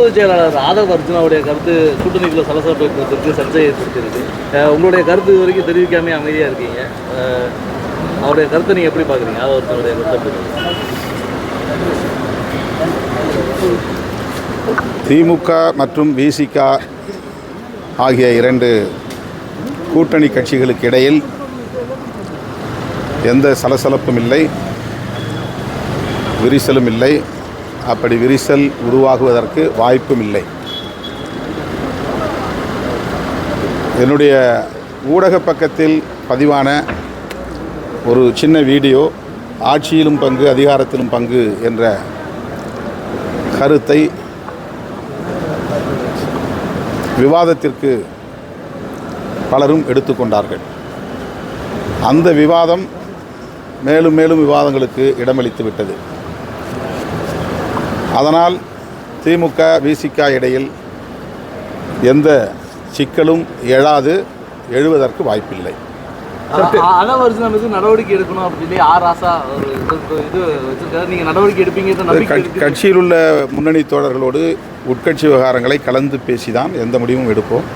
பொதுச் செயலாளர் ஆதவ் அர்ஜுனாவுடைய கருத்து கூட்டணிக்குள்ள சலசலப்பு ஏற்படுத்திருக்கு, சர்ச்சை ஏற்படுத்திருக்கு. உங்களுடைய கருத்து இது வரைக்கும் தெரிவிக்காமே அமைதியாக இருக்கீங்க. அவருடைய கருத்தை நீங்கள் எப்படி பார்க்குறீங்க? ஆதவ் அர்ஜுனாவுடைய கருத்தை திமுக மற்றும் விசிக ஆகிய இரண்டு கூட்டணி கட்சிகளுக்கு இடையில் எந்த சலசலப்பும் இல்லை, விரிசலும் இல்லை. அப்படி விரிசல் உருவாகுவதற்கு வாய்ப்பும் இல்லை. என்னுடைய ஊடக பக்கத்தில் பதிவான ஒரு சின்ன வீடியோ ஆட்சியிலும் பங்கு அதிகாரத்திலும் பங்கு என்ற கருத்தை விவாதத்திற்கு பலரும் எடுத்துக்கொண்டார்கள். அந்த விவாதம் மேலும் மேலும் விவாதங்களுக்கு இடமளித்து விட்டது. அதனால் திமுக விசிக இடையில் எந்த சிக்கலும் எழுவதற்கு வாய்ப்பில்லை. ஆதவ் அர்ஜுனா மீது நடவடிக்கை எடுக்கணும் அப்படின்னு சொல்லி ராசா ஒரு இது வச்சிருக்காரு. நீங்கள் நடவடிக்கை எடுப்பீங்க? கட்சியில் உள்ள முன்னணி தோழர்களோடு உட்கட்சி விவகாரங்களை கலந்து பேசிதான் எந்த முடிவும் எடுப்போம்.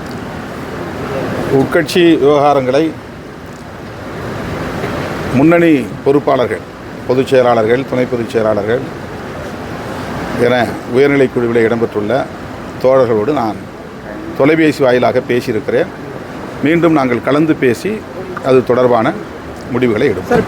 உட்கட்சி விவகாரங்களை முன்னணி பொறுப்பாளர்கள், பொதுச் செயலாளர்கள், துணை பொதுச் செயலாளர்கள் என உயர்நிலைக் குழுவில் இடம்பெற்றுள்ள தோழர்களோடு நான் தொலைபேசி வாயிலாக பேசியிருக்கிறேன். மீண்டும் நாங்கள் கலந்து பேசி அது தொடர்பான முடிவுகளை எடுப்போம்.